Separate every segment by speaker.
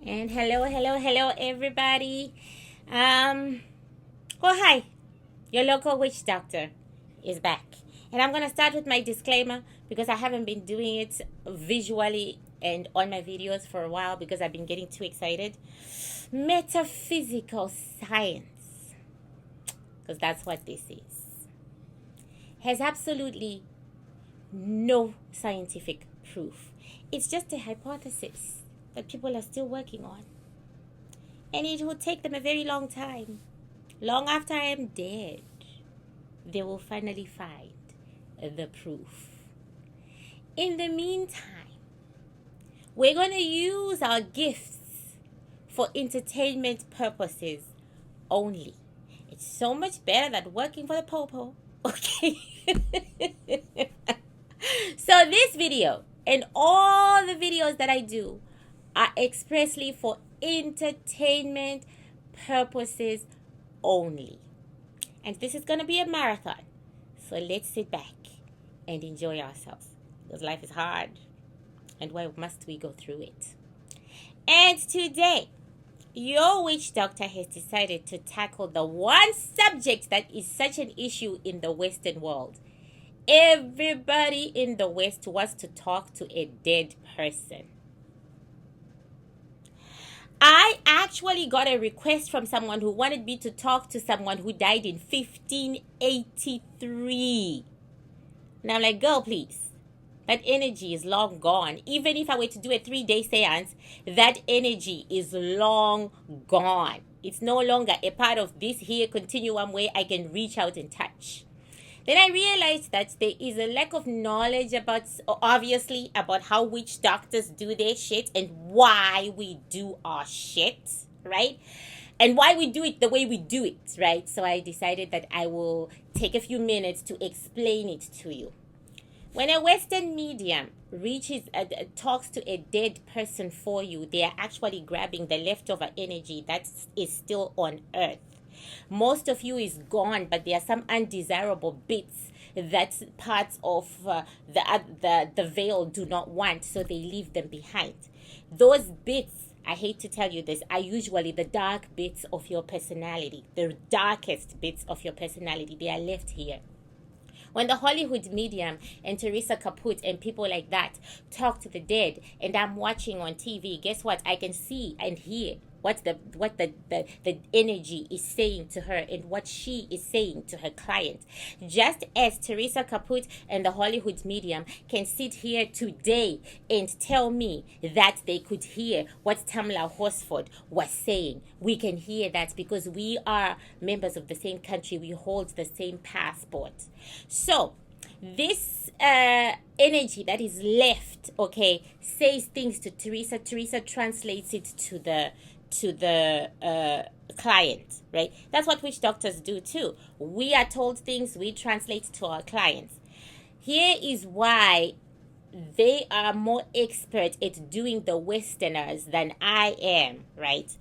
Speaker 1: And hello, everybody. Um, hi. Your local witch doctor is back. And I'm going to start with my disclaimer because I haven't been doing it visually and on my videos for a while because I've been getting too excited. Metaphysical science, because that's what this is, has absolutely no scientific proof. It's just a hypothesis that people are still working on. And it will take them a very long time. Long after I am dead, they will finally find the proof. In the meantime, we're going to use our gifts for entertainment purposes only. It's so much better than working for the popo. Okay? So this video and all the videos that I do are expressly for entertainment purposes only. And this is going to be a marathon. So let's sit back and enjoy ourselves. Because life is hard. And why must we go through it? And today, your witch doctor has decided to tackle the one subject that is such an issue in the Western world. Everybody in the West wants to talk to a dead person. I actually got a request from someone who wanted me to talk to someone who died in 1583. And I'm like, girl, please. That energy is long gone. Even if I were to do a 3-day seance, that energy is long gone. It's no longer a part of this here continuum where I can reach out and touch. Then I realized that there is a lack of knowledge obviously, about how witch doctors do their shit and why we do our shit, right? And why we do it the way we do it, right? So I decided that I will take a few minutes to explain it to you. When a Western medium talks to a dead person for you, they are actually grabbing the leftover energy that is still on earth. Most of you is gone, but there are some undesirable bits that parts of the veil do not want, so they leave them behind. Those bits, I hate to tell you this, are usually the dark bits of your personality, the darkest bits of your personality. They are left here. When the Hollywood medium and Teresa Caput and people like that talk to the dead, and I'm watching on TV, guess what? I can see and hear what the energy is saying to her and what she is saying to her client. Just as Teresa Caput and the Hollywood medium can sit here today and tell me that they could hear what Tamla Horsford was saying. We can hear that because we are members of the same country. We hold the same passport. So this energy that is left, okay, says things to Teresa. Teresa translates it to the client, right? That's what witch doctors do too. We are told things, we translate to our clients. Here is why they are more expert at doing the Westerners than I am, right?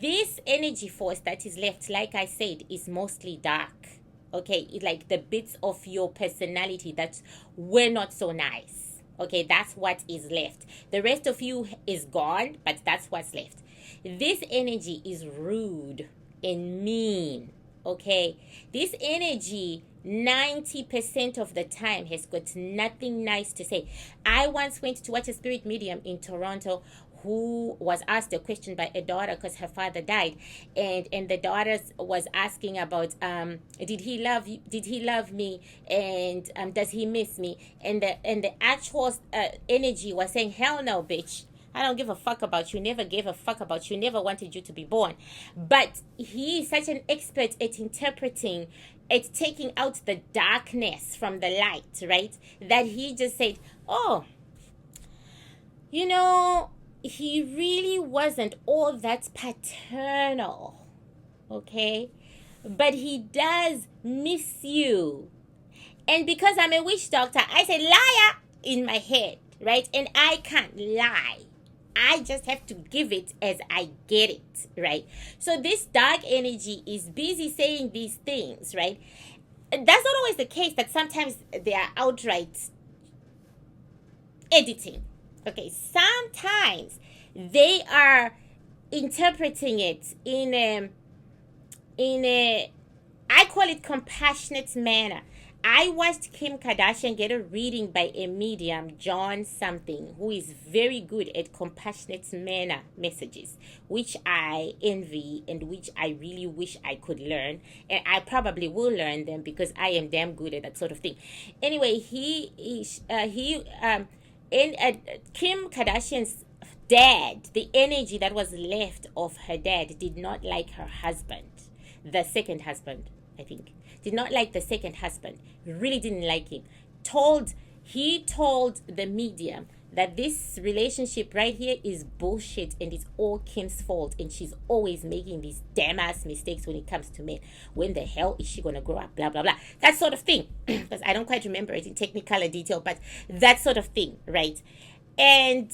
Speaker 1: This energy force that is left, like I said, is mostly dark. Okay, it's like the bits of your personality that were not so nice. Okay, that's what is left. The rest of you is gone, but that's what's left. This energy is rude and mean. Okay, this energy 90% of the time has got nothing nice to say. I once went to watch a spirit medium in Toronto who was asked a question by a daughter because her father died, and the daughter was asking about did he love me, and does he miss me, and the actual energy was saying, hell no, bitch, I don't give a fuck about you, never gave a fuck about you, never wanted you to be born. But he is such an expert at interpreting, at taking out the darkness from the light, right, that he just said, oh, you know, he really wasn't all that paternal, okay? But he does miss you. And because I'm a witch doctor, I say liar in my head, right? And I can't lie. I just have to give it as I get it, right? So this dark energy is busy saying these things, right? That's not always the case, that sometimes they are outright editing. Okay, sometimes they are interpreting it in a I call it compassionate manner. I watched Kim Kardashian get a reading by a medium, John something, who is very good at compassionate manner messages, which I envy and which I really wish I could learn. And I probably will learn them because I am damn good at that sort of thing. Anyway, in Kim Kardashian's dad, the energy that was left of her dad did not like her husband, the second husband, I think. Did not like the second husband. Really didn't like him. He told the medium that this relationship right here is bullshit and it's all Kim's fault and she's always making these damn ass mistakes when it comes to men. When the hell is she gonna grow up? Blah blah blah. That sort of thing. Because I don't quite remember it in technical detail, but that sort of thing, right? And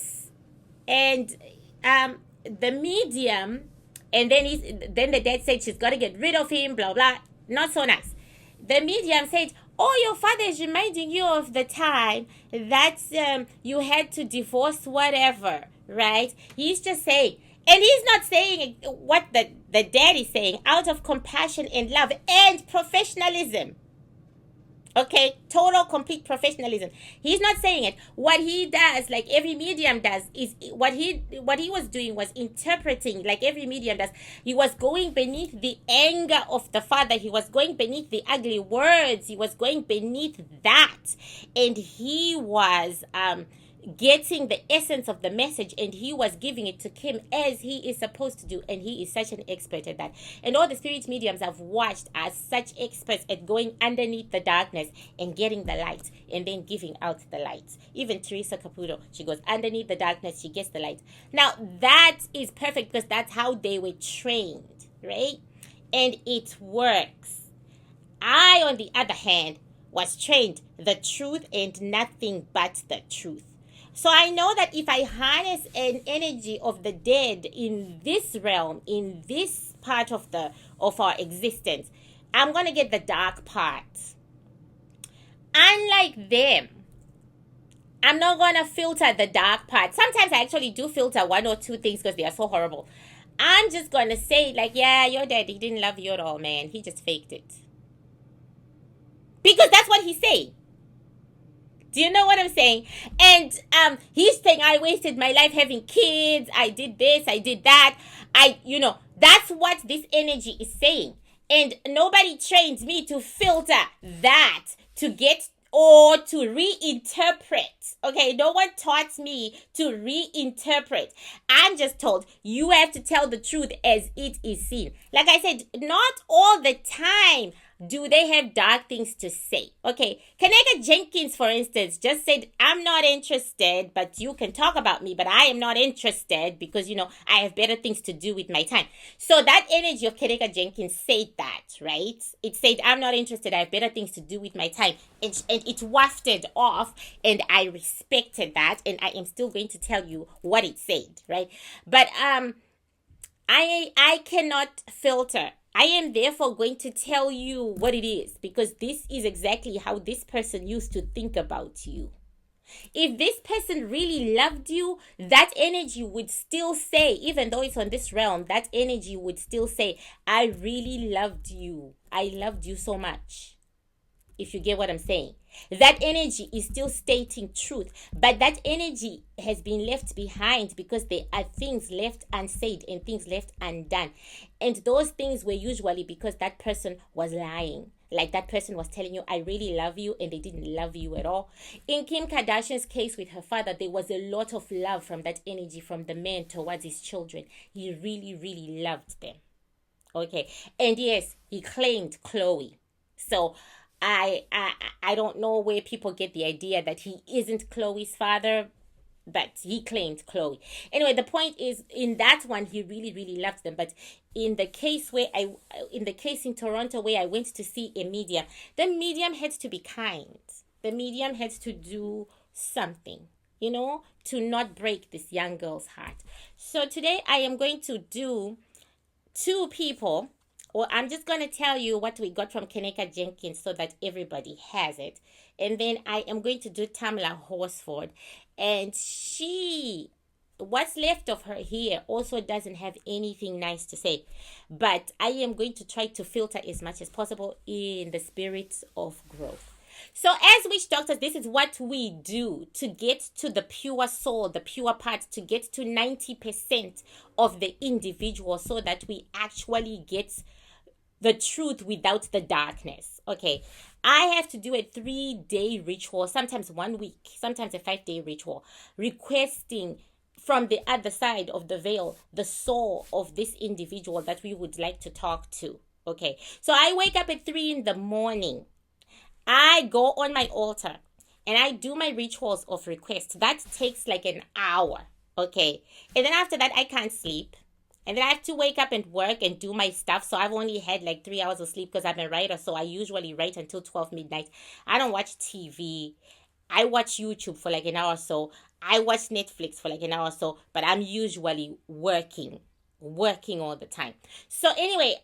Speaker 1: the medium, and then the dad said she's got to get rid of him, blah blah. Not so nice. The medium said, oh, your father is reminding you of the time that you had to divorce whatever, right? He's just saying, and he's not saying what the dad is saying, out of compassion and love and professionalism. Okay, total, complete professionalism. He's not saying it. What he does, like every medium does, is what he was doing was interpreting, like every medium does. He was going beneath the anger of the father. He was going beneath the ugly words. He was going beneath that, and he was getting the essence of the message, and he was giving it to Kim as he is supposed to do, and he is such an expert at that. And all the spirit mediums I've watched are such experts at going underneath the darkness and getting the light and then giving out the light. Even Teresa Caputo, she goes underneath the darkness, she gets the light. Now that is perfect because that's how they were trained, right? And it works. I, on the other hand, was trained the truth and nothing but the truth. So I know that if I harness an energy of the dead in this realm, in this part of our existence, I'm going to get the dark part. Unlike them, I'm not going to filter the dark part. Sometimes I actually do filter one or two things because they are so horrible. I'm just going to say, like, yeah, your dad, he didn't love you at all, man. He just faked it. Because that's what he's saying. Do you know what I'm saying? And he's saying, I wasted my life having kids. I did this. I did that. That's what this energy is saying. And nobody trains me to filter that, to get or to reinterpret. Okay, no one taught me to reinterpret. I'm just told you have to tell the truth as it is seen. Like I said, not all the time do they have dark things to say. Okay, Kenneka Jenkins, for instance, just said, I'm not interested, but you can talk about me, but I am not interested because, I have better things to do with my time. So that energy of Kenneka Jenkins said that, right? It said, I'm not interested, I have better things to do with my time. And it wafted off, and I respected that, and I am still going to tell you what it said, right? But I cannot filter. I am therefore going to tell you what it is, because this is exactly how this person used to think about you. If this person really loved you, that energy would still say, even though it's on this realm, that energy would still say, I really loved you. I loved you so much. If you get what I'm saying. That energy is still stating truth, but that energy has been left behind because there are things left unsaid and things left undone. And those things were usually because that person was lying. Like that person was telling you, I really love you, and they didn't love you at all. In Kim Kardashian's case with her father, there was a lot of love from that energy from the man towards his children. He really, really loved them. Okay. And yes, he claimed Chloe. So I don't know where people get the idea that he isn't Chloe's father, but he claimed Chloe. Anyway, the point is, in that one, he really, really loved them. But in the case in Toronto where I went to see a medium, the medium had to be kind. The medium had to do something, to not break this young girl's heart. So today I am going to do two people. Well, I'm just going to tell you what we got from Kenneka Jenkins so that everybody has it. And then I am going to do Tamla Horsford. And she what's left of her here also doesn't have anything nice to say. But I am going to try to filter as much as possible in the spirit of growth. So as witch doctors, this is what we do to get to the pure soul, the pure part, to get to 90% of the individual, so that we actually get the truth without the darkness. Okay, I have to do a 3-day ritual, sometimes 1 week, sometimes a 5-day ritual, requesting from the other side of the veil the soul of this individual that we would like to talk to. Okay, so I wake up at 3 in the morning. I go on my altar and I do my rituals of request. That takes like an hour. Okay, and then after that I can't sleep. And then I have to wake up and work and do my stuff. So I've only had like 3 hours of sleep because I'm a writer. So I usually write until 12 midnight. I don't watch TV. I watch YouTube for like an hour or so. I watch Netflix for like an hour or so. But I'm usually working all the time. So anyway,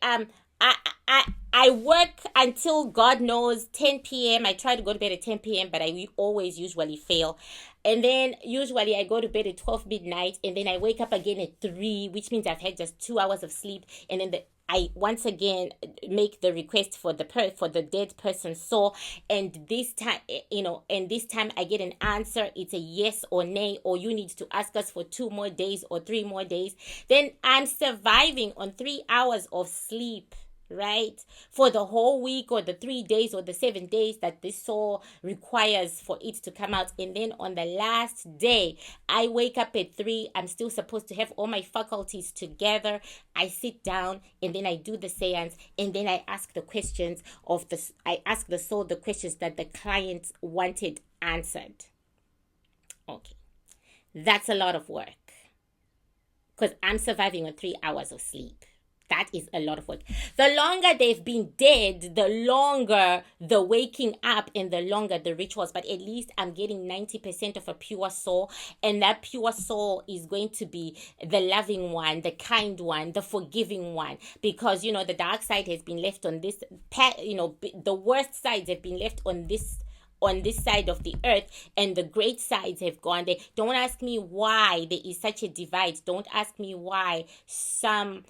Speaker 1: I work until God knows 10 p.m. I try to go to bed at 10 p.m. but I always usually fail. And then usually I go to bed at 12 midnight, and then I wake up again at 3, which means I've had just 2 hours of sleep. And then I once again make the request for the dead person's soul, and this time, this time I get an answer. It's a yes or nay, or you need to ask us for 2 more days or 3 more days. Then I'm surviving on 3 hours of sleep, right, for the whole week, or the 3 days, or the 7 days that this soul requires for it to come out. And then on the last day, I wake up at 3. I'm still supposed to have all my faculties together. I sit down, and then I do the seance, and then I ask the questions I ask the soul the questions that the client wanted answered. Okay, that's a lot of work, because I'm surviving on 3 hours of sleep. That is a lot of work. The longer they've been dead, the longer the waking up and the longer the rituals. But at least I'm getting 90% of a pure soul. And that pure soul is going to be the loving one, the kind one, the forgiving one. Because, the dark side has been left on this, the worst sides have been left on this side of the earth, and the great sides have gone there. Don't ask me why there is such a divide. Don't ask me why some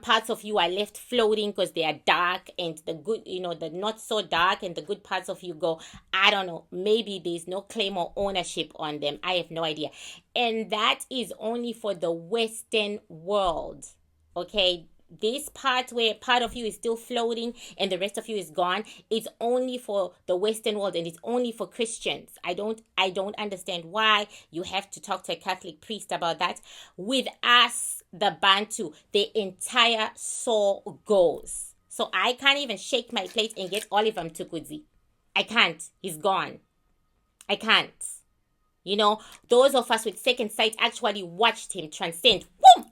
Speaker 1: parts of you are left floating because they are dark, and the good, the not so dark, and the good parts of you go, I don't know, maybe there's no claim or ownership on them. I have no idea. And that is only for the Western world. Okay, this part where part of you is still floating and the rest of you is gone, it's only for the Western world, and it's only for Christians. I don't understand why you have to talk to a Catholic priest about that. With us, the Bantu, the entire soul goes. So I can't even shake my plate and get Oliver Mtukudzi. I can't. He's gone. I can't. Those of us with second sight actually watched him transcend. Boom!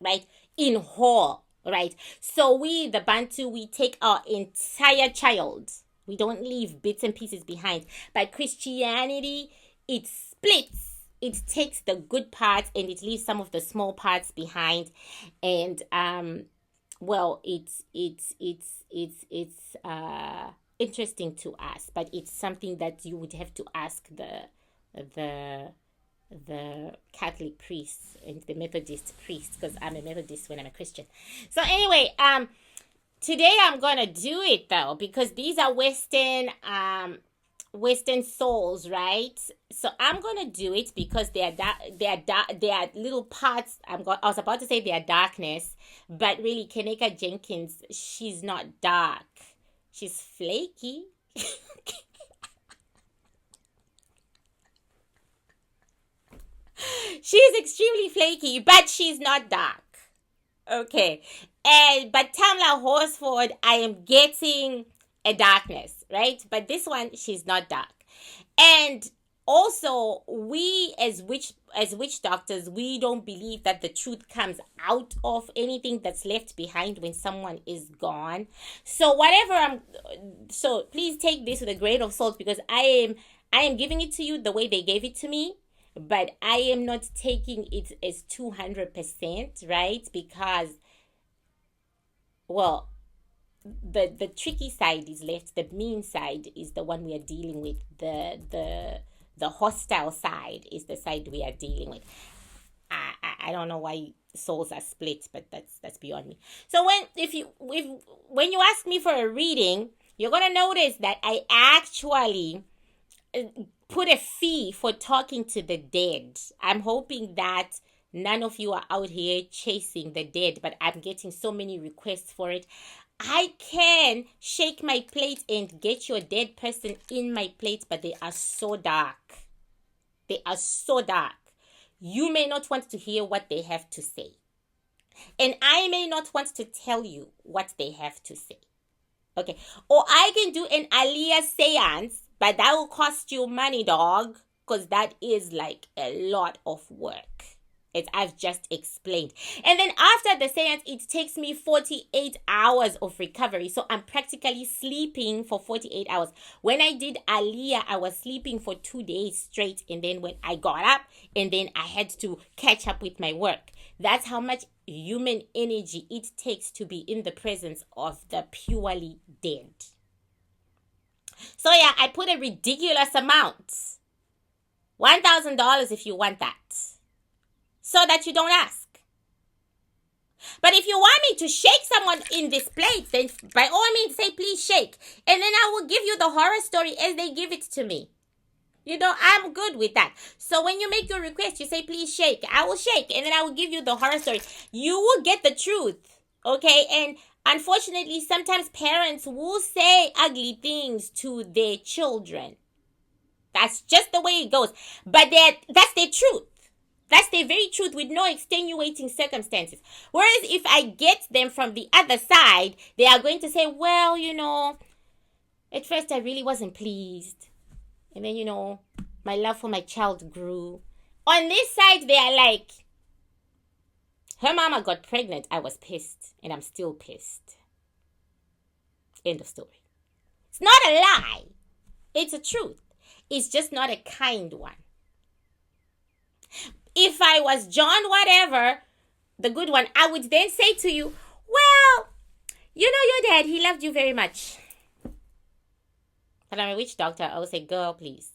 Speaker 1: Right? In whole, right? So we, the Bantu, we take our entire child. We don't leave bits and pieces behind. But Christianity, it splits. It takes the good parts and it leaves some of the small parts behind. And it's interesting to us, but it's something that you would have to ask the Catholic priests and the Methodist priests, because I'm a Methodist when I'm a Christian. So anyway, today I'm gonna do it though, because these are Western souls, right? So I'm gonna do it because they are little parts. I was about to say they are darkness, but really Kenneka Jenkins, she's not dark. She's flaky. She's extremely flaky, but she's not dark. Okay. But Tamla Horsford, I am getting a darkness, right? But this one, she's not dark. And also, we as witch doctors, we don't believe that the truth comes out of anything that's left behind when someone is gone. So so please take this with a grain of salt, because I am giving it to you the way they gave it to me. But I am not taking it as 200%, right? Because, well, the tricky side is left. The mean side is the one we are dealing with. The The hostile side is the side we are dealing with. I don't know why souls are split, but that's beyond me. So when you ask me for a reading, you're gonna notice that I actually put a fee for talking to the dead. I'm hoping that none of you are out here chasing the dead, but I'm getting so many requests for it. I can shake my plate and get your dead person in my plate, but they are so dark. They are so dark. You may not want to hear what they have to say. And I may not want to tell you what they have to say. Okay. Or I can do an Aliyah seance, but that will cost you money, dog. Because that is like a lot of work. I've just explained. And then after the seance, it takes me 48 hours of recovery. So I'm practically sleeping for 48 hours. When I did Aliyah, I was sleeping for 2 days straight. And then when I got up, and then I had to catch up with my work. That's how much human energy it takes to be in the presence of the purely dead. So yeah, I put a ridiculous amount. $1,000 if you want that. So that you don't ask. But if you want me to shake someone in this plate, then by all means say please shake. And then I will give you the horror story as they give it to me. You know, I'm good with that. So when you make your request, you say please shake. I will shake and then I will give you the horror story. You will get the truth. Okay? And unfortunately, sometimes parents will say ugly things to their children. That's just the way it goes. But that's their truth. That's the very truth with no extenuating circumstances. Whereas if I get them from the other side, they are going to say, well, you know, at first I really wasn't pleased. And then, you know, my love for my child grew. On this side, they are like, her mama got pregnant. I was pissed. And I'm still pissed. End of story. It's not a lie. It's a truth. It's just not a kind one. If I was John whatever, the good one, I would then say to you, well, you know your dad, he loved you very much. But I'm a witch doctor. I would say, girl, please.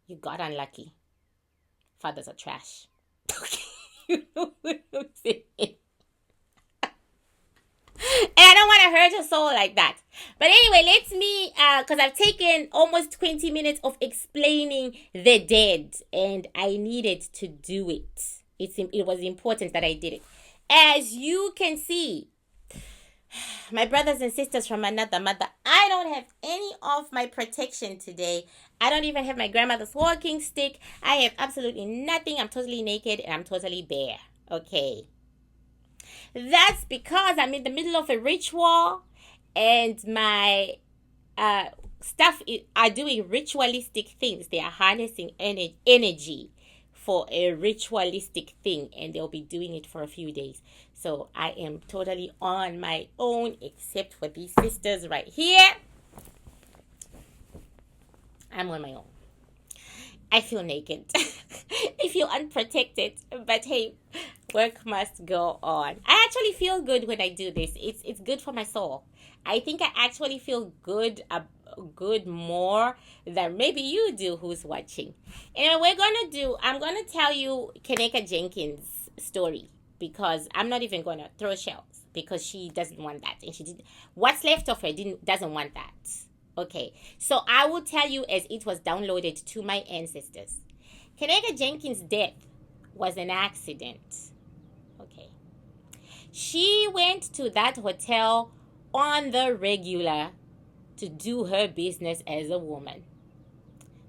Speaker 1: You got unlucky. Fathers are trash. You know what I'm saying? And I don't want to hurt her soul like that. But anyway, because I've taken almost 20 minutes of explaining the dead. And I needed to do it. It was important that I did it. As you can see, my brothers and sisters from another mother, I don't have any of my protection today. I don't even have my grandmother's walking stick. I have absolutely nothing. I'm totally naked and I'm totally bare. Okay. That's because I'm in the middle of a ritual and my staff are doing ritualistic things. They are harnessing energy for a ritualistic thing and they'll be doing it for a few days. So I am totally on my own except for these sisters right here. I'm on my own. I feel naked. I feel unprotected. But hey, work must go on. I actually feel good when I do this. It's good for my soul. I think I actually feel good more than maybe you do who's watching. And I'm going to tell you Kenneka Jenkins' story because I'm not even going to throw shells because she doesn't want that. And what's left of her doesn't want that. Okay, so I will tell you as it was downloaded to my ancestors. Kenneka Jenkins' death was an accident. Okay. She went to that hotel on the regular to do her business as a woman.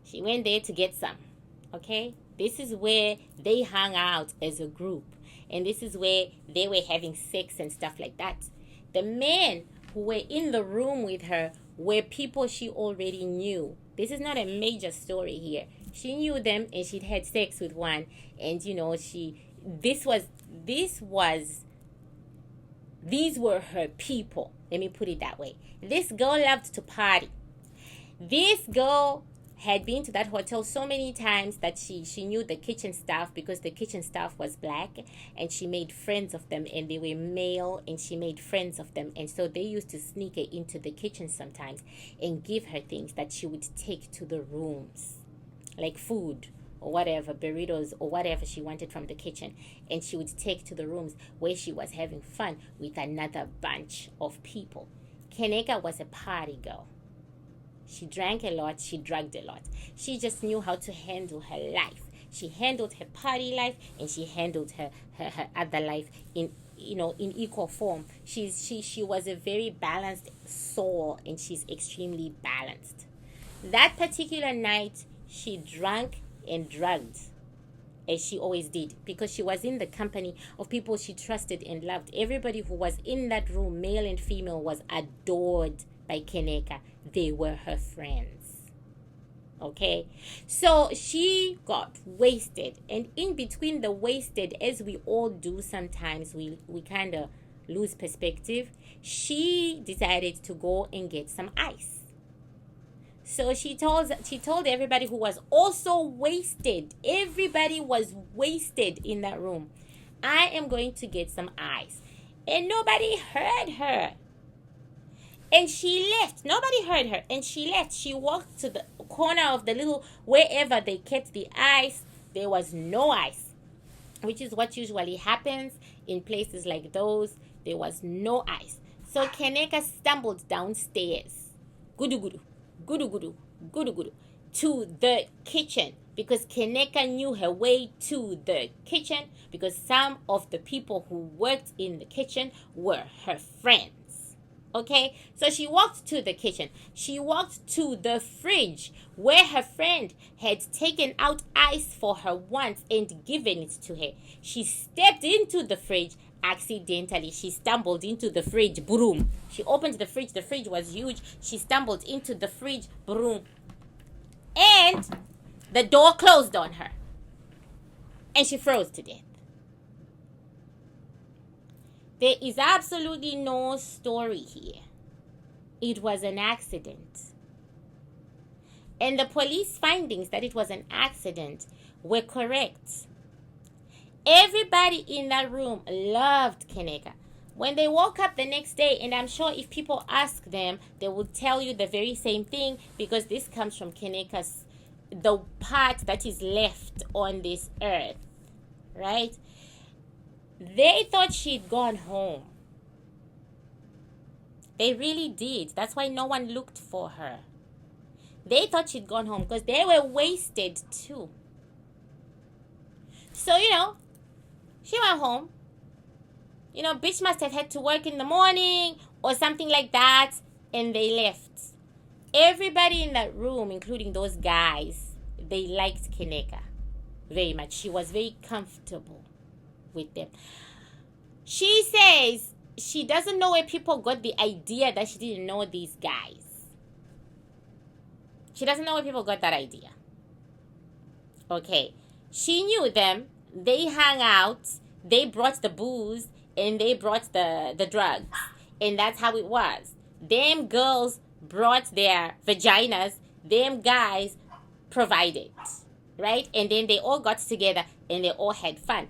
Speaker 1: She went there to get some. Okay? This is where they hung out as a group. And this is where they were having sex and stuff like that. The men who were in the room with her were people she already knew. This is not a major story here. She knew them and she'd had sex with one. And, you know, these were her people. Let me put it that way. This girl loved to party. This girl had been to that hotel so many times that she knew the kitchen staff, because the kitchen staff was black, and she made friends of them, and they were male, and she made friends of them. And so they used to sneak her into the kitchen sometimes and give her things that she would take to the rooms, like food or whatever, burritos or whatever she wanted from the kitchen, and she would take to the rooms where she was having fun with another bunch of people. Kenneka was a party girl. She drank a lot, she drugged a lot. She just knew how to handle her life. She handled her party life, and she handled her other life in equal form. She was a very balanced soul, and she's extremely balanced. That particular night, she drank and drugged, as she always did, because she was in the company of people she trusted and loved. Everybody who was in that room, male and female, was adored by Kenneka. They were her friends. Okay, so she got wasted, and in between the wasted, as we all do sometimes, we kind of lose perspective. She decided to go and get some ice. So she told everybody who was also wasted. Everybody was wasted in that room. I am going to get some ice. And nobody heard her. And she left. Nobody heard her. And she left. She walked to the corner of the little, wherever they kept the ice. There was no ice, which is what usually happens in places like those. There was no ice. So Kenneka stumbled downstairs. Gudu gudu. Gudu gudu. Gudu gudu. To the kitchen. Because Kenneka knew her way to the kitchen. Because some of the people who worked in the kitchen were her friends. Okay, so she walked to the kitchen. She walked to the fridge where her friend had taken out ice for her once and given it to her. She stepped into the fridge. Accidentally, she stumbled into the fridge. Broom. She opened the fridge. The fridge was huge. She stumbled into the fridge. Broom. And the door closed on her. And she froze to death. There is absolutely no story here. It was an accident. And the police findings that it was an accident were correct. Everybody in that room loved Kenneka. When they woke up the next day, and I'm sure if people ask them, they will tell you the very same thing, because this comes from Kenneka's, the part that is left on this earth, right? They thought she'd gone home. They really did. That's why no one looked for her. They thought she'd gone home because they were wasted too. So, she went home. Bitch must have had to work in the morning or something like that, and they left. Everybody in that room, including those guys, they liked Kenneka very much. She was very comfortable with them. She says she doesn't know where people got the idea that she didn't know these guys. She doesn't know where people got that idea. Okay. She knew them. They hung out. They brought the booze, and they brought the drugs. And that's how it was. Them girls brought their vaginas. Them guys provided. Right? And then they all got together and they all had fun.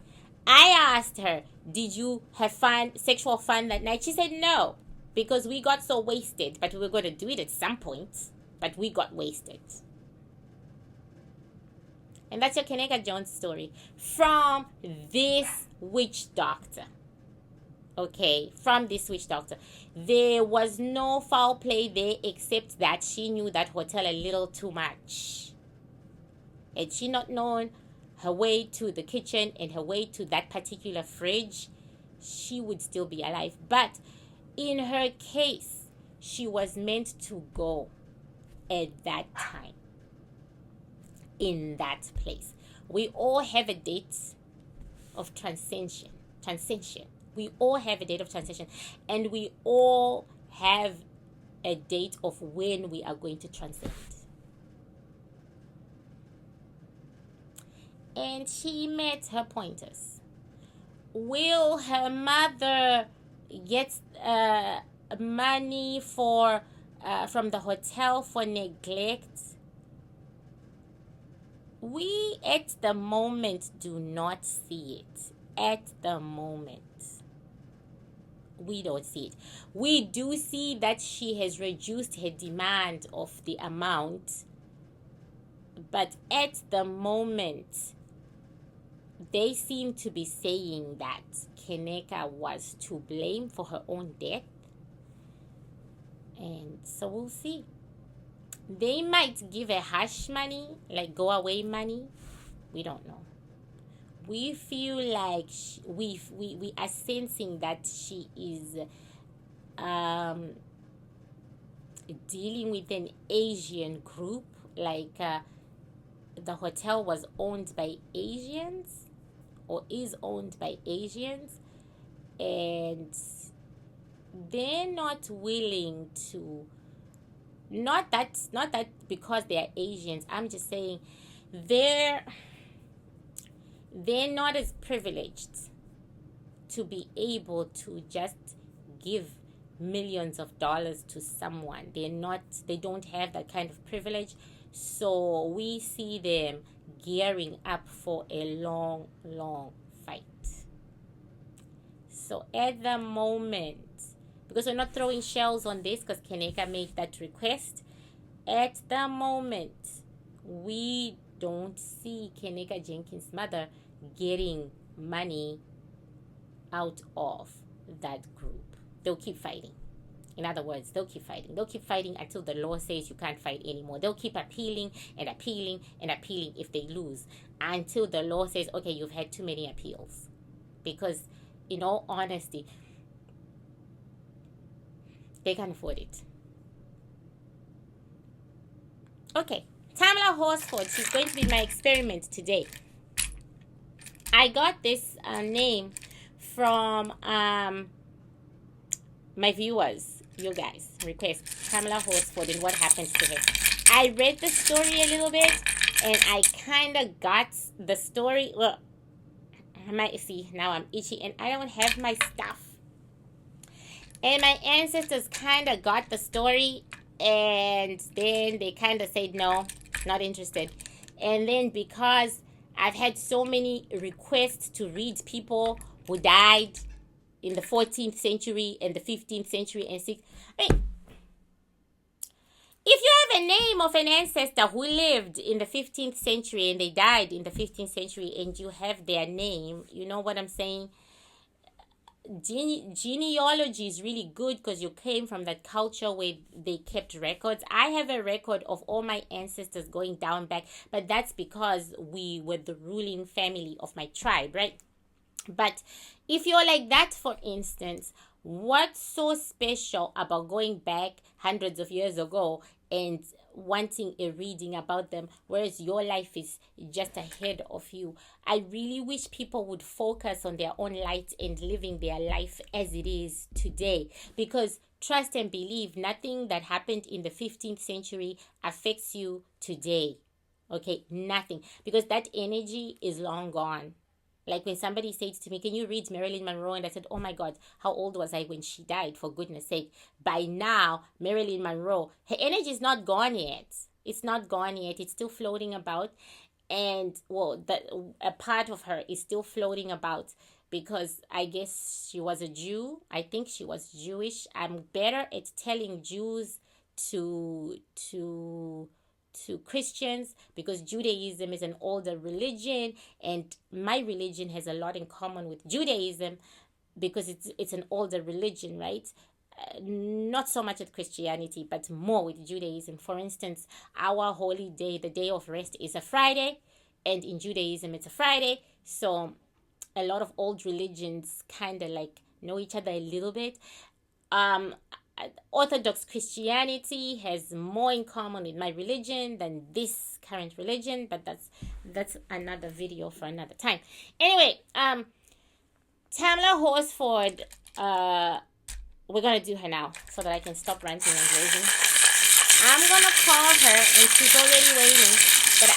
Speaker 1: I asked her, did you have fun, sexual fun that night? She said no, because we got so wasted, but we were going to do it at some point, but we got wasted. And that's your Kenneka Jones story from this witch doctor. Okay, from this witch doctor. There was no foul play there, except that she knew that hotel a little too much. Had she not known her way to the kitchen and her way to that particular fridge, she would still be alive. But in her case, she was meant to go at that time, in that place. We all have a date of transcension. We all have a date of transcension, and we all have a date of when we are going to transcend. And she met her pointers. Will her mother get money from the hotel for neglect? We at the moment do not see it. At the moment, we don't see it. We do see that she has reduced her demand of the amount, but at the moment, they seem to be saying that Kenneka was to blame for her own death. And so we'll see. They might give a hush money, like go away money. We don't know. We feel like we are sensing that she is dealing with an Asian group. Like the hotel was owned by Asians, or is owned by Asians, and they're not willing to, not that because they're Asians, I'm just saying they're not as privileged to be able to just give millions of dollars to someone. They don't have that kind of privilege. So we see them gearing up for a long fight. So at the moment, because we're not throwing shells on this because Kenneka made that request, at the moment we don't see Kenneka Jenkins' mother getting money out of that group. They'll keep fighting. In other words, they'll keep fighting. They'll keep fighting until the law says you can't fight anymore. They'll keep appealing and appealing and appealing if they lose, until the law says, okay, you've had too many appeals. Because in all honesty, they can't afford it. Okay, Tamla Horsford, she's going to be my experiment today. I got this name from my viewers, you guys, request Tamla Horsford and what happens to her. I read the story a little bit and I kind of got the story. Well, I might see now I'm itchy and I don't have my stuff. And my ancestors kind of got the story and then they kind of said no, not interested. And then because I've had so many requests to read people who died in the 14th century and the 15th century and 6th. I mean, if you have a name of an ancestor who lived in the 15th century and they died in the 15th century and you have their name, you know what I'm saying? Genealogy is really good because you came from that culture where they kept records. I have a record of all my ancestors going down back, but that's because we were the ruling family of my tribe, right? But if you're like that, for instance, what's so special about going back hundreds of years ago and wanting a reading about them, whereas your life is just ahead of you? I really wish people would focus on their own light and living their life as it is today, because trust and believe, nothing that happened in the 15th century affects you today. Okay, nothing, because that energy is long gone. Like when somebody said to me, can you read Marilyn Monroe? And I said, oh my God, how old was I when she died? For goodness sake. By now, Marilyn Monroe, her energy is not gone yet. It's not gone yet. It's still floating about. And, well, a part of her is still floating about because I guess she was a Jew. I think she was Jewish. I'm better at telling Jews to Christians because Judaism is an older religion and my religion has a lot in common with Judaism because it's an older religion, right? Not so much with Christianity, but more with Judaism. For instance, our holy day, the day of rest, is a Friday, and in Judaism it's a Friday. So a lot of old religions kind of like know each other a little bit. Orthodox Christianity has more in common with my religion than this current religion, but that's another video for another time. Anyway, Tamla Horsford, we're gonna do her now so that I can stop ranting and raving. I'm gonna call her and she's already waiting, but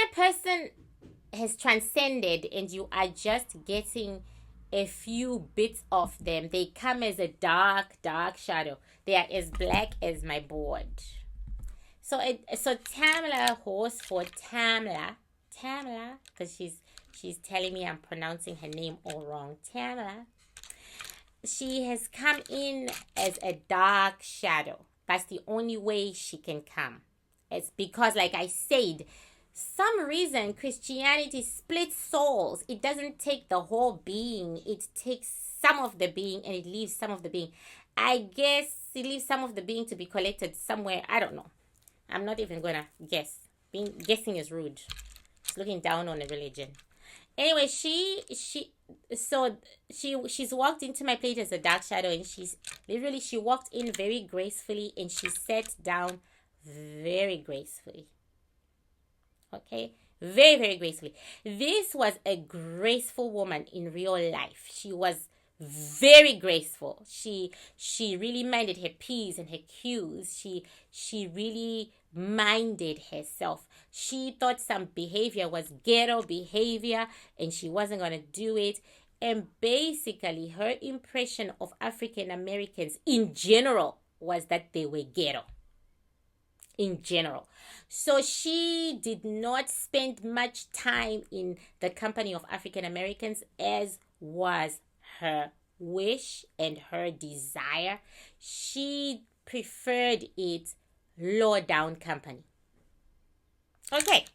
Speaker 1: a person has transcended and you are just getting a few bits of them, they come as a dark, dark shadow. They are as black as my board. So Tamla Horsford, Tamla, because she's telling me I'm pronouncing her name all wrong. Tamla. She has come in as a dark shadow. That's the only way she can come. It's because, like I said, some reason Christianity splits souls. It doesn't take the whole being. It takes some of the being and it leaves some of the being. I guess it leaves some of the being to be collected somewhere. I don't know. I'm not even gonna guess. Guessing is rude. It's looking down on a religion. Anyway, she's walked into my plate as a dark shadow, and she walked in very gracefully and she sat down very gracefully. Okay, very, very gracefully. This was a graceful woman in real life. She was very graceful. She really minded her P's and her Q's. She really minded herself. She thought some behavior was ghetto behavior and she wasn't going to do it. And basically her impression of African Americans in general was that they were ghetto. In general. So she did not spend much time in the company of African Americans, as was her wish and her desire. She preferred it lower down company. Okay.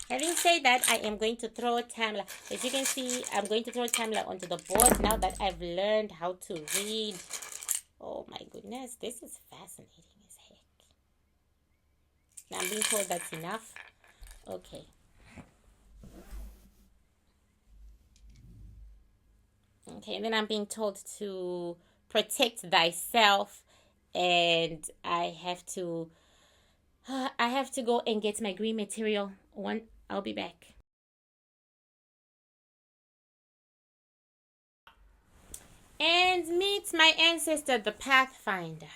Speaker 1: Having said that, I am going to throw Tamla. As you can see, I'm going to throw Tamla onto the board now that I've learned how to read. Oh my goodness, this is fascinating as heck. Now I'm being told that's enough. Okay. Okay, and then I'm being told to protect thyself, and I have to go and get my green material. I'll be back. And meet my ancestor, the Pathfinder.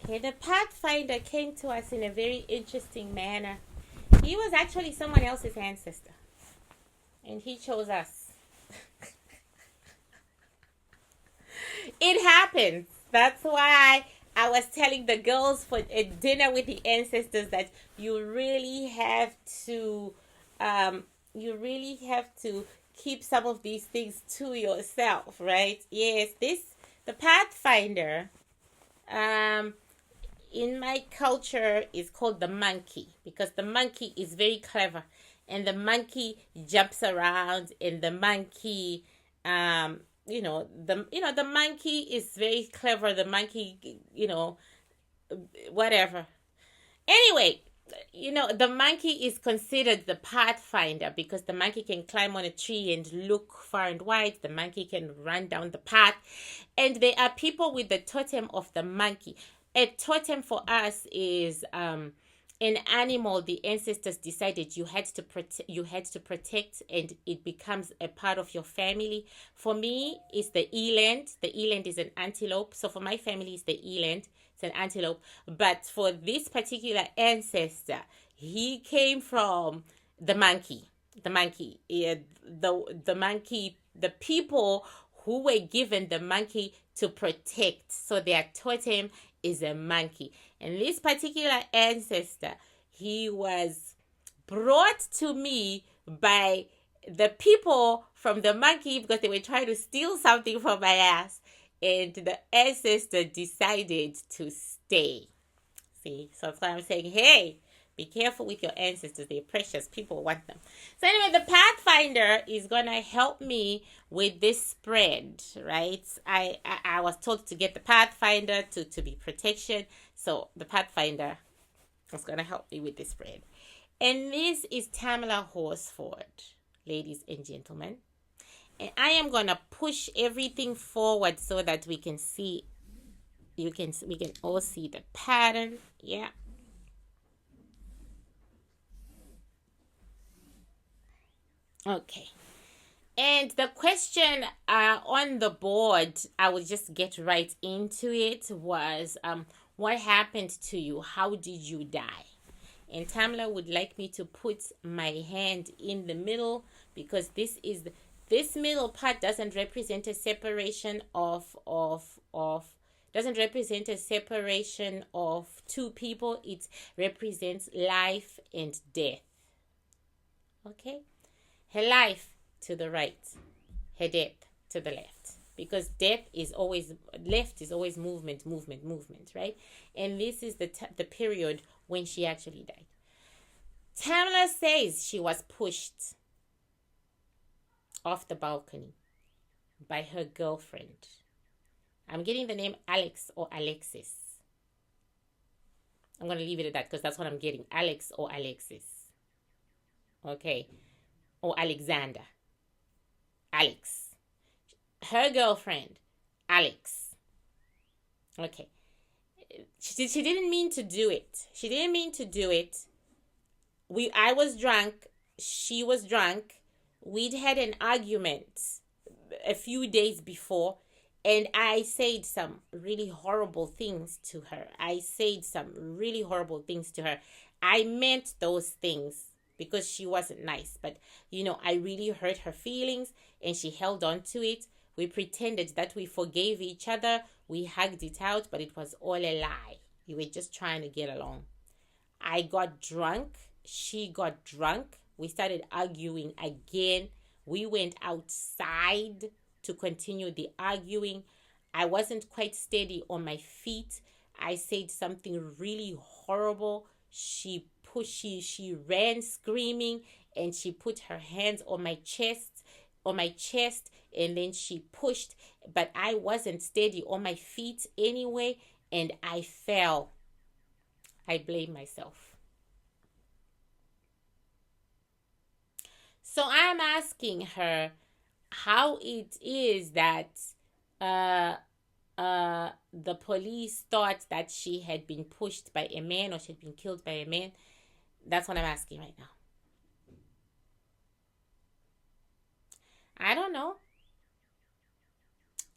Speaker 1: Okay, the Pathfinder came to us in a very interesting manner. He was actually someone else's ancestor, and he chose us. It happens. That's why I was telling the girls for a dinner with the ancestors that you really have to keep some of these things to yourself, right? Yes, the Pathfinder in my culture is called the monkey, because the monkey is very clever and the monkey jumps around, and the monkey the monkey is very clever. The monkey, whatever. Anyway, the monkey is considered the pathfinder because the monkey can climb on a tree and look far and wide. The monkey can run down the path. And there are people with the totem of the monkey. A totem for us is an animal the ancestors decided you had to protect, and it becomes a part of your family. For me, it's the eland. The eland is an antelope. So for my family, it's the eland. It's an antelope. But for this particular ancestor, he came from the monkey. The monkey. The monkey, the people who were given the monkey to protect. So their totem is a monkey. And this particular ancestor, he was brought to me by the people from the monkey because they were trying to steal something from my ass. And the ancestor decided to stay. See, so that's why I'm saying, hey, be careful with your ancestors. They're precious. People want them. So anyway, the Pathfinder is going to help me with this spread, right? I was told to get the Pathfinder to be protection. So the Pathfinder is going to help me with this spread. And this is Tamela Horsford, ladies and gentlemen. And I am going to push everything forward so that we can see, we can all see the pattern. Yeah. Okay. And the question on the board, I will just get right into it, was what happened to you? How did you die? And Tamla would like me to put my hand in the middle, because this middle part doesn't represent a separation doesn't represent a separation of two people. It represents life and death. Okay? Her life to the right, her death to the left. Because left is always movement, right? And this is the period when she actually died. Tamla says she was pushed off the balcony by her girlfriend. I'm getting the name Alex or Alexis. I'm going to leave it at that because that's what I'm getting. Alex or Alexis. Okay. Or Alexander. Alex. Her girlfriend, Alex. Okay. She didn't mean to do it. I was drunk. She was drunk. We'd had an argument a few days before, and I said some really horrible things to her. I meant those things because she wasn't nice. But, I really hurt her feelings, and she held on to it. We pretended that we forgave each other. We hugged it out, but it was all a lie. We were just trying to get along. I got drunk. She got drunk. We started arguing again. We went outside to continue the arguing. I wasn't quite steady on my feet. I said something really horrible. She ran screaming, and she put her hands on my chest, and then she pushed, but I wasn't steady on my feet anyway, and I fell. I blame myself. So I'm asking her how it is that the police thought that she had been pushed by a man or she had been killed by a man. That's what I'm asking right now. I don't know.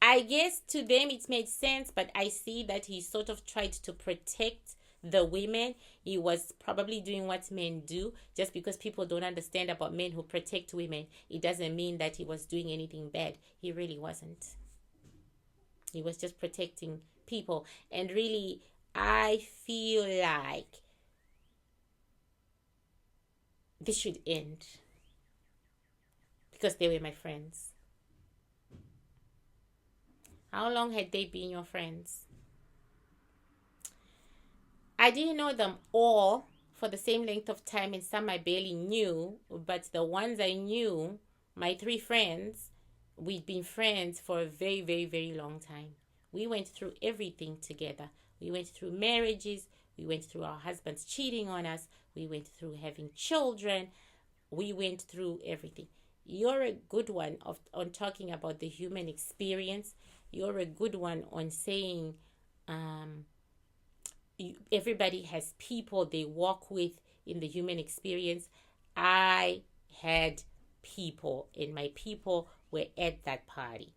Speaker 1: I guess to them it made sense, but I see that he sort of tried to protect the women. He was probably doing what men do. Just because people don't understand about men who protect women, it doesn't mean that he was doing anything bad. He really wasn't. He was just protecting people. And really, I feel like this should end because they were my friends. How long had they been your friends? I didn't know them all for the same length of time, and some I barely knew, but the ones I knew, my 3 friends, we'd been friends for a very, very, very long time. We went through everything together. We went through marriages. We went through our husbands cheating on us. We went through having children. We went through everything. You're a good one on talking about the human experience. You're a good one on saying everybody has people they walk with in the human experience. I had people, and my people were at that party.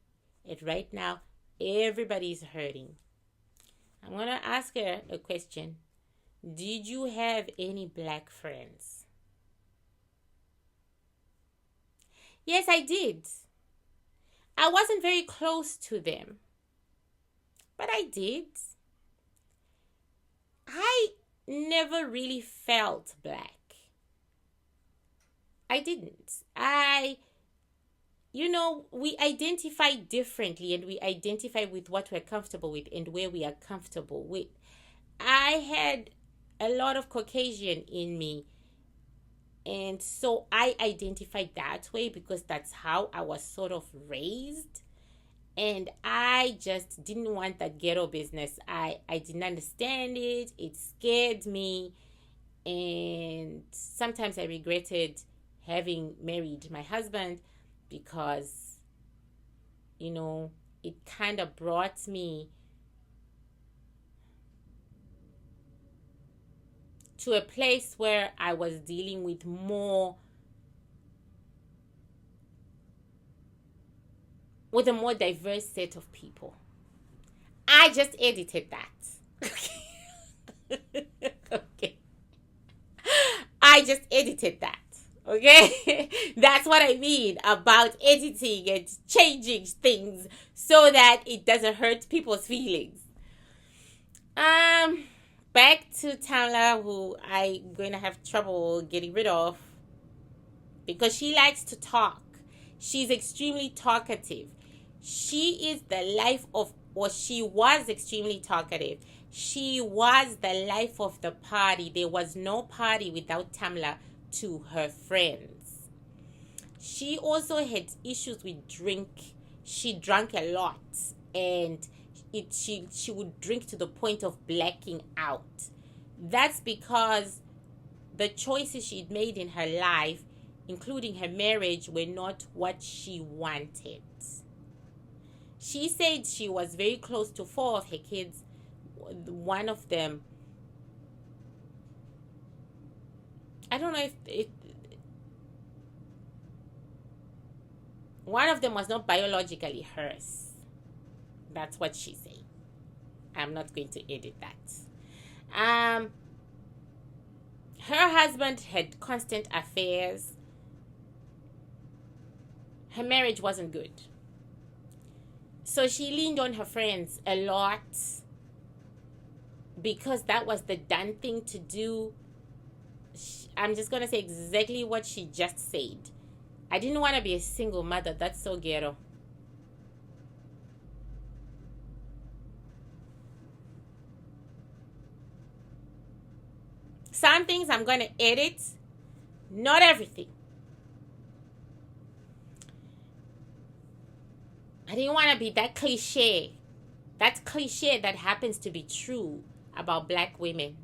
Speaker 1: And right now, everybody's hurting. I'm going to ask her a question. Did you have any black friends? Yes, I did. I wasn't very close to them, but I did. I never really felt black. I didn't. We identify differently, and we identify with what we're comfortable with and where we are comfortable with. I had a lot of Caucasian in me, and so I identified that way because that's how I was sort of raised. And I just didn't want that ghetto business. I didn't understand it. It scared me. And sometimes I regretted having married my husband because, it kind of brought me to a place where I was dealing with a more diverse set of people. I just edited that. Okay. I just edited that. Okay? That's what I mean about editing and changing things so that it doesn't hurt people's feelings. Back to Tamla, who I'm going to have trouble getting rid of because she likes to talk. She's extremely talkative. She is the life of, or she was extremely talkative. She was the life of the party. There was no party without Tamla to her friends. She also had issues with drink. She drank a lot, and she would drink to the point of blacking out. That's because the choices she'd made in her life, including her marriage, were not what she wanted. She said she was very close to 4 of her kids. One of them, I don't know if one of them was not biologically hers. That's what she said. I'm not going to edit that. Her husband had constant affairs. Her marriage wasn't good. So she leaned on her friends a lot because that was the done thing to do. I'm just going to say exactly what she just said. I didn't want to be a single mother. That's so ghetto. Some things I'm going to edit, not everything. I didn't want to be that cliche. That cliche that happens to be true about black women.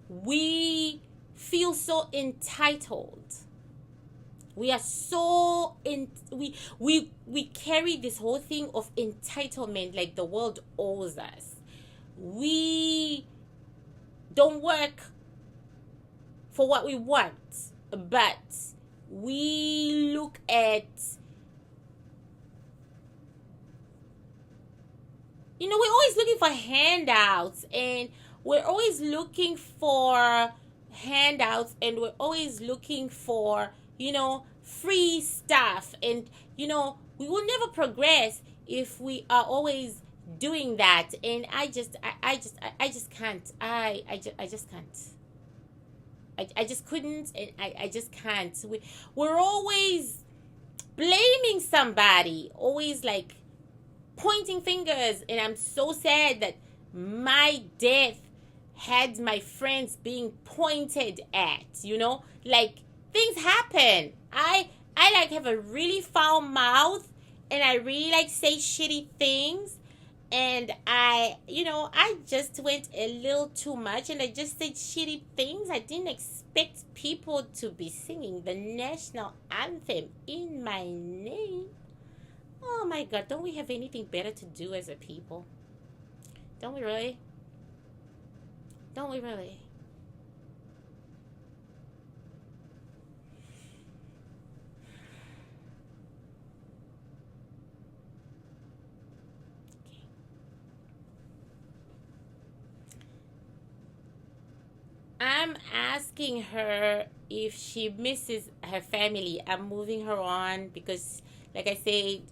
Speaker 1: We feel so entitled. We are so we carry this whole thing of entitlement, like the world owes us. We don't work for what we want, but we look at, we're always looking for handouts, and we're always looking for and we're always looking for, free stuff. And, we will never progress if we are always doing that. And I just can't. I just can't. I just couldn't, and I just can't. We're always blaming somebody, always like pointing fingers, and I'm so sad that my death had my friends being pointed at, like things happen. I like have a really foul mouth, and I really like say shitty things, and I just went a little too much, and I just said shitty things. I didn't expect people to be singing the national anthem in my name. Oh my God, don't we have anything better to do as a people? Don't we really? Don't we really? Okay. I'm asking her if she misses her family. I'm moving her on because, like I say,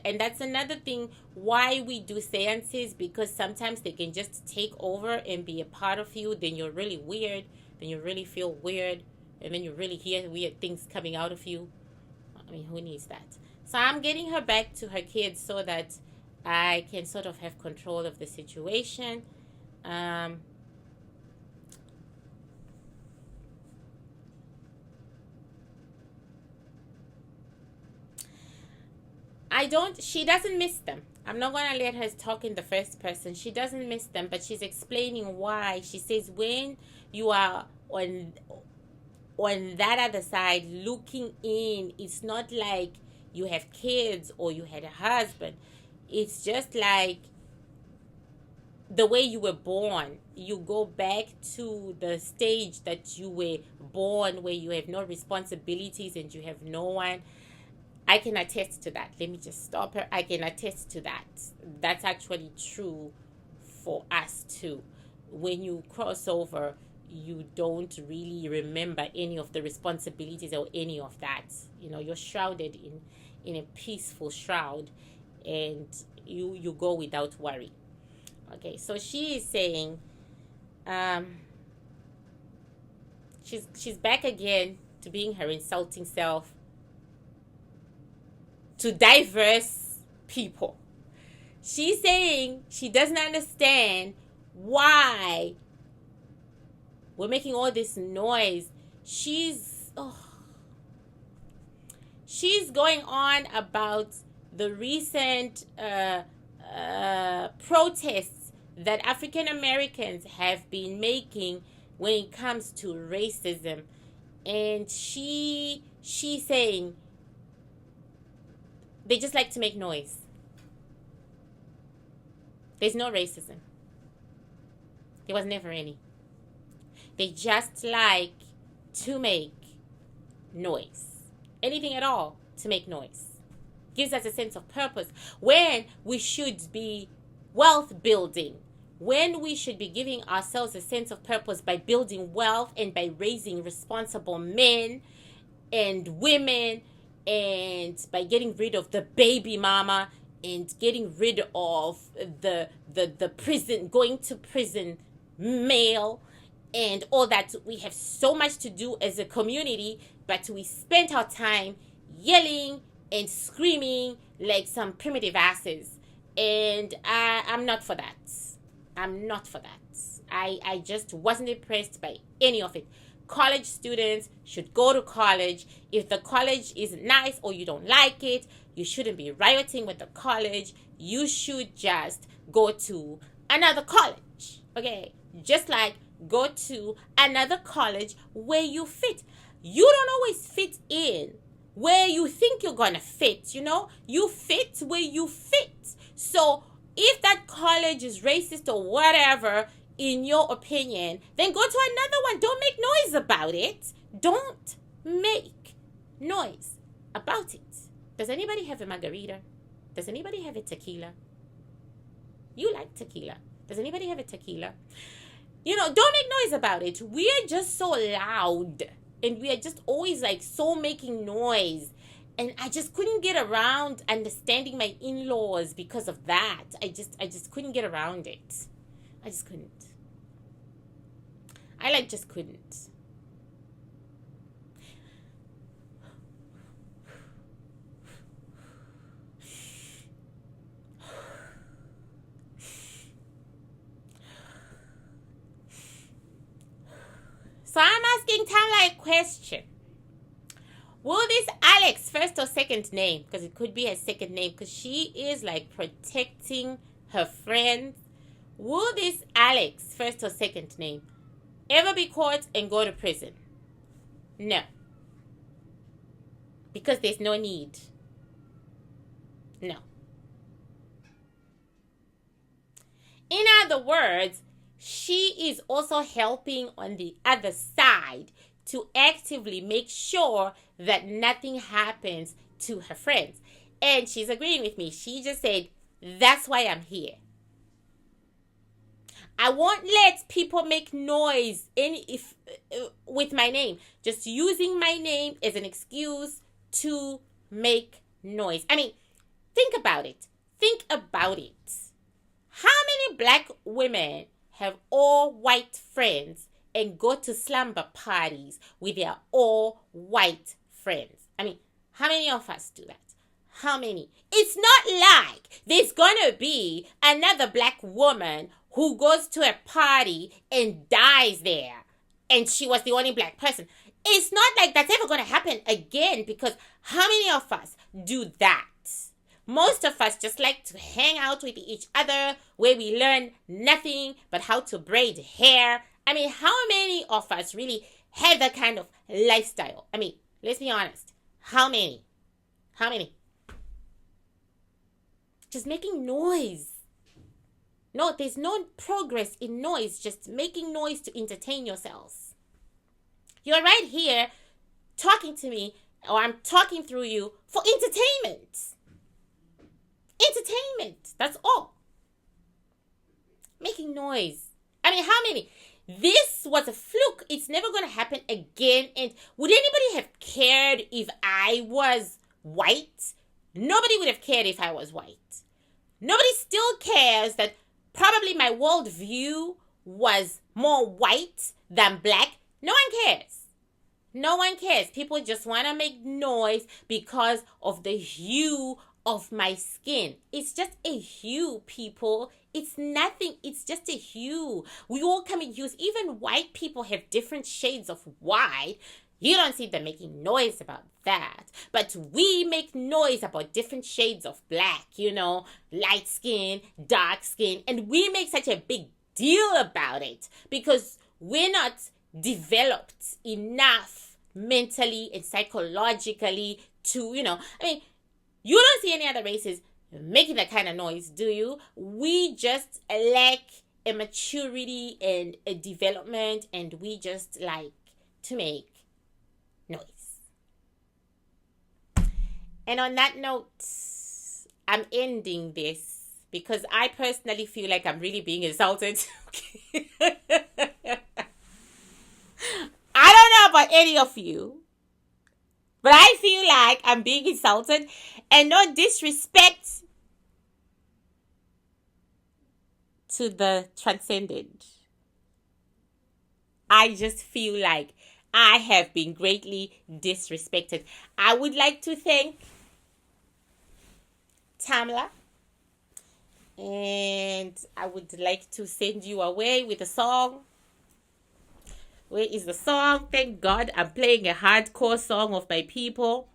Speaker 1: and that's another thing why we do seances, because sometimes they can just take over and be a part of you. Then you're really weird. Then you really feel weird. And then you really hear weird things coming out of you. I mean, who needs that? So I'm getting her back to her kids so that I can sort of have control of the situation. She doesn't miss them. I'm not going to let her talk in the first person. She doesn't miss them, but she's explaining why. She says when you are on that other side looking in, it's not like you have kids or you had a husband. It's just like the way you were born. You go back to the stage that you were born, where you have no responsibilities and you have no one. I can attest to that. Let me just stop her. I can attest to that. That's actually true for us too. When you cross over, you don't really remember any of the responsibilities or any of that. You're shrouded in a peaceful shroud, and you go without worry. Okay, so she is saying, she's back again to being her insulting self to diverse people. She's saying she doesn't understand why we're making all this noise. She's going on about the recent protests that African Americans have been making when it comes to racism, and she's saying they just like to make noise. There's no racism. There was never any. They just like to make noise. Anything at all to make noise. Gives us a sense of purpose. When we should be wealth building. When we should be giving ourselves a sense of purpose by building wealth and by raising responsible men and women, and by getting rid of the baby mama and getting rid of the prison, going to prison male and all that. We have so much to do as a community, but we spent our time yelling and screaming like some primitive asses. And I'm not for that. I'm not for that. I just wasn't impressed by any of it. College students should go to college. If the college isn't nice or you don't like it, you shouldn't be rioting with the college. You should just go to another college. Okay? Just like go to another college where you fit. You don't always fit in where you think you're gonna fit, You fit where you fit. So if that college is racist or whatever, in your opinion, then go to another one. Don't make noise about it. Don't make noise about it. Does anybody have a margarita? Does anybody have a tequila? You like tequila. Does anybody have a tequila? Don't make noise about it. We are just so loud. And we are just always like so making noise. And I just couldn't get around understanding my in-laws because of that. I just couldn't get around it. I just couldn't. I just couldn't. So I'm asking Tamla a question. Will this Alex, first or second name, because it could be her second name, because she is like protecting her friends. Will this Alex, first or second name, ever be caught and go to prison? No. Because there's no need. No. In other words, she is also helping on the other side to actively make sure that nothing happens to her friends. And she's agreeing with me. She just said, that's why I'm here. I won't let people make noise with my name. Just using my name as an excuse to make noise. I mean, think about it. Think about it. How many black women have all white friends and go to slumber parties with their all white friends? I mean, how many of us do that? How many? It's not like there's gonna be another black woman who goes to a party and dies there and she was the only black person. It's not like that's ever gonna happen again, because how many of us do that? Most of us just like to hang out with each other where we learn nothing but how to braid hair. I mean, how many of us really have that kind of lifestyle? I mean, let's be honest. How many? How many? Just making noise. No, there's no progress in noise, just making noise to entertain yourselves. You're right here talking to me, or I'm talking through you for entertainment. Entertainment, that's all. Making noise. I mean, how many? This was a fluke. It's never going to happen again. And would anybody have cared if I was white? Nobody would have cared if I was white. Nobody still cares that probably my worldview was more white than black. No one cares. No one cares. People just want to make noise because of the hue of my skin. It's just a hue, people. It's nothing. It's just a hue. We all come in hues. Even white people have different shades of white. You don't see them making noise about that. But we make noise about different shades of black, light skin, dark skin. And we make such a big deal about it because we're not developed enough mentally and psychologically to, you don't see any other races making that kind of noise, do you? We just lack a maturity and a development, and we just like to make noise. And on that note, I'm ending this because I personally feel like I'm really being insulted. I don't know about any of you, but I feel like I'm being insulted, and no disrespect to the transcendent. I just feel like I have been greatly disrespected. I would like to thank Tamla, and I would like to send you away with a song. Where is the song? Thank God I'm playing a hardcore song of my people.